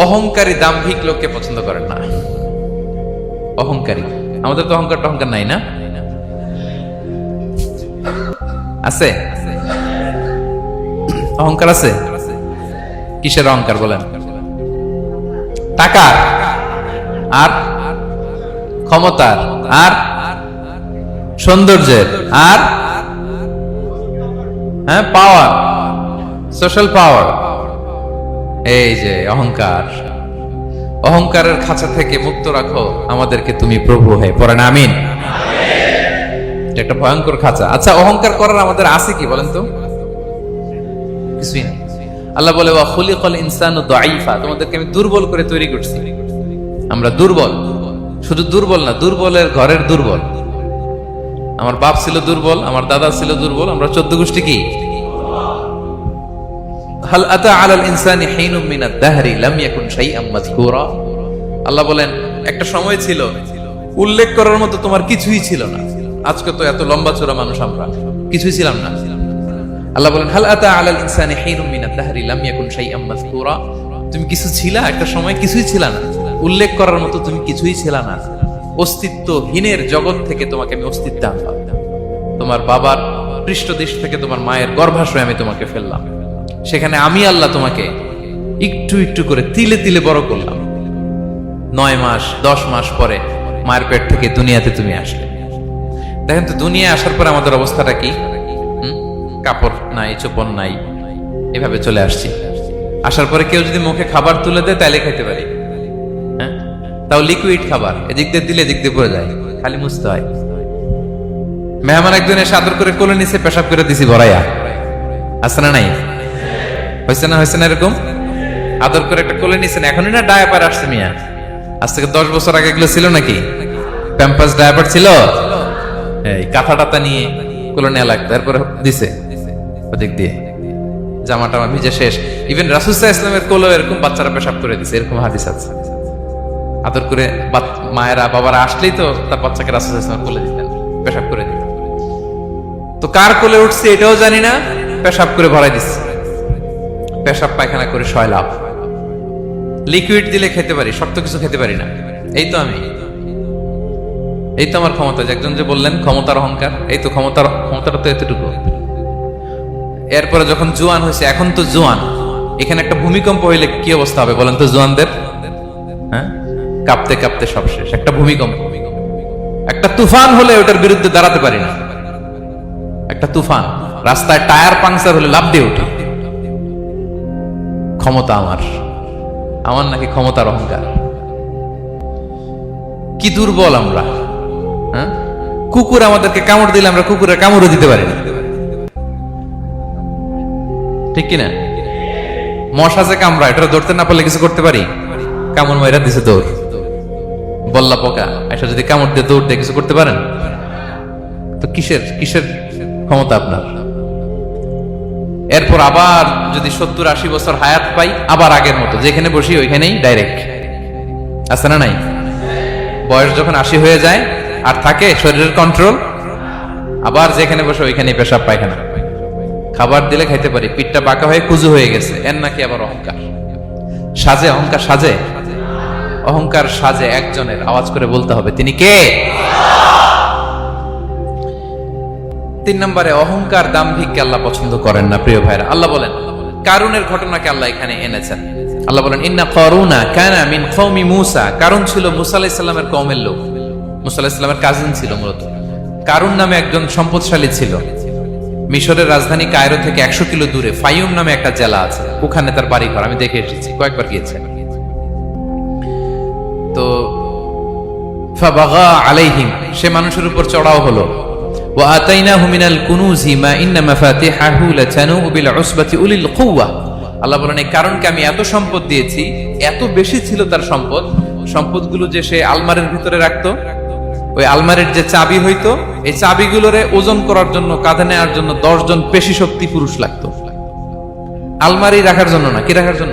অহংকারী দাম্ভিক লোককে পছন্দ করেন না। অহংকারী, আমাদের তো অহংকার টহংকার নাই না? আছে? অহংকার আছে? কিসের অহংকার বলেন? টাকার, আর ক্ষমতার, আর সৌন্দর্যের, আর হ্যাঁ পাওয়ার, সোশ্যাল পাওয়ার। এই যে অহংকার, অহংকারের খাঁচা থেকে মুক্ত রাখো আমাদেরকে তুমি প্রভু হয়ে। পড়েন আমিন। এটা একটা ভয়ঙ্কর খাঁচা। আচ্ছা, অহংকার করার আমাদের আছে কি বলেন তো? কিছুই নেই। আল্লাহ বলে ওয়া খুলিকাল ইনসানু দাঈফা, তোমাদেরকে আমি দুর্বল করে তৈরি করছি। আমরা দুর্বল, শুধু দুর্বল না, দুর্বলের ঘরের দুর্বল। আমার বাপ ছিল দুর্বল, আমার দাদা ছিল দুর্বল, আমরা 14 গোষ্ঠী কি? হাল আতা আলাল ইনসানি হিনুম মিনাদ দাহরি লাম ইয়াকুন শাইআম মাযকুরা। আল্লাহ বলেন একটা সময় ছিল উল্লেখ করার মতো তোমার কিছুই ছিল না। আজকে তো এত লম্বা চওড়া মানুষ, আমরা কিছুই ছিলাম না। আল্লাহ বলেন হাল আতা আলাল ইনসানি হিনুম মিনাদ দাহরি লাম ইয়াকুন শাইআম মাযকুরা। তুমি কিছু ছিলা, একটা সময় কিছুই ছিল না, উল্লেখ করার মতো তুমি কিছুই ছিল না। অস্তিত্বহীনের জগৎ থেকে তোমাকে আমি অস্তিত্ব আনলাম। তোমার বাবার পৃষ্ঠদেশ থেকে তোমার মায়ের গর্ভাশয়ে আমি তোমাকে ফেললাম। সেখানে আমি আল্লাহ তোমাকে একটু একটু করে তিলে তিলে বড় করলাম। 9 মাস 10 মাস পরে মায়ের পেট থেকে দুনিয়াতে তুমি আসলে। দেখেন তো দুনিয়ায় আসার পর আমাদের অবস্থাটা কি? কাপড় নাই, চোপন নাই, এভাবে চলে আসছি। আসার পরে কেউ যদি মুখে খাবার তুলে দেয় তাইলে খাইতে পারি, হ্যাঁ? তাও লিকুইড খাবার, এদিক দিয়ে দিলে এদিক দিয়ে পড়ে যায়, খালি মুছতে হয়। মেহমান একজন এসে আদর করে কোলে নিচে পেশাব করে দিছি ভরাইয়া, আছে না নাই? হয়েছে না, হয়েছে না? এরকম আদর করে একটা কোলে নিছেন, এখনই না ডায়াপার আসছে মিয়া। আজ থেকে 10 বছর আগে এগুলো ছিল নাকি? প্যাম্পাস ডায়াপার ছিল, এই কাঁথা টাতা নিয়ে কোলে নেওয়া লাগতো, তারপরে দিছে ওদিক দিয়ে জামা টামা ভিজে শেষ। ইভেন রাসূল সাল্লাল্লাহু আলাইহি ওয়াসাল্লামের কোলে এরকম বাচ্চারা পেশাব করে দিছে, এরকম হাদিস আছে। আদর করে মায়েরা বাবারা আসলেই তো তার বাচ্চাকে রাসূল সাল্লাল্লাহু আলাইহি ওয়াসাল্লাম কোলে দিতেন, পেশাব করে দিতেন। তো কার কোলে উঠছে এটাও জানি না, পেশাব করে ভরাই দিচ্ছে। পেশাব পায়খানা করে সয়লাভ। লিকুইড দিলে খেতে পারি, শক্ত কিছু খেতে পারি না। এই তো আমি, এই তো আমার ক্ষমতা। একজন যে বললেন ক্ষমতার অহংকার, এই তো ক্ষমতাটা তো এতটুকু। এরপরে যখন জোয়ান হয়েছে, এখন তো জোয়ান, এখানে একটা ভূমিকম্প হইলে কি অবস্থা হবে বলেন তো জোয়ানদের? হ্যাঁ, কাঁপতে কাঁপতে সব শেষ। একটা ভূমিকম্প, একটা তুফান হলে ওটার বিরুদ্ধে দাঁড়াতে পারি না। একটা তুফান, রাস্তায় টায়ার পাংচার হলে লাফ দিয়ে উঠি। ক্ষমতা আমার নাকি ক্ষমতার অহংকার। কি দুর্বল আমরা, হ্যাঁ? কুকুর আমাদেরকে কামড় দিলে আমরা কুকুরের কামড়ও দিতে পারি না, ঠিক কিনা? মশা যে কামড়া, এটা ধরতে না পারলে কিছু করতে পারি? কামড় মাইরা দিছে দৌড়। বল্লা পোকা এটা যদি কামড় দিয়ে দৌড় দিয়ে কিছু করতে পারেন? তো কিসের ক্ষমতা আপনার? এরপর আবার যদি 70-80 বছর হায়াত পাই, আবার আগের মতো যেখানে বসি ওইখানেই ডাইরেক্ট, আছে না নাই? বয়স যখন 80 হয়ে যায় আর থাকে শরীরের কন্ট্রোল, আবার যেখানে বসে ওইখানেই পেশাব পায়খানা। খাবার দিলে খাইতে পারি, পিঠটা বাঁকা হয়ে কুজু হয়ে গেছে, এর নাকি আবার অহংকার। সাজে অহংকার, সাজে অহংকার, সাজে একজনের। আওয়াজ করে বলতে হবে তিনি কে? 3 নম্বরে অহংকার দাম্ভিককে আল্লাহ পছন্দ করেন না। প্রিয় ভাইরা, আল্লাহ বলেন কারুনের ঘটনাকে আল্লাহ এখানে এনেছেন। আল্লাহ বলেন ইন্না কারুনা কানা মিন কওমি মূসা। কারুন ছিল মুসা আলাইহিস সালামের কওমের লোক, মুসা আলাইহিস সালামের কাজিন ছিল মূলত। কারুন নামে একজন সম্পদশালী ছিল। মিশরের রাজধানী কায়রো থেকে 100 কিলো দূরে ফাইয়ুম নামে একটা জেলা আছে, ওখানে তার বাড়ি ঘর। আমি দেখে এসেছি, কয়েকবার গিয়েছি। তো ফাবাগা আলাইহিম, সে মানুষের উপর চড়াও হলো। ওয়া আতাইনাহু মিনাল কুনুজি মা ইন্না মাফাতিহাহু লাতানু বিল উসবাতি উলিল কুওয়া। আল্লাহ বলেন এই কারণকে আমি এত সম্পদ দিয়েছি, এত বেশি ছিল তার সম্পদগুলো যে সে আলমারির ভিতরে রাখতো। ওই আলমারির যে চাবি হইতো, এই চাবিগুলোরে ওজন করার জন্য, কাঁধে নেওয়ার জন্য 10 জন পেশি শক্তি পুরুষ লাগতো। আলমারি রাখার জন্য না, কি রাখার জন্য?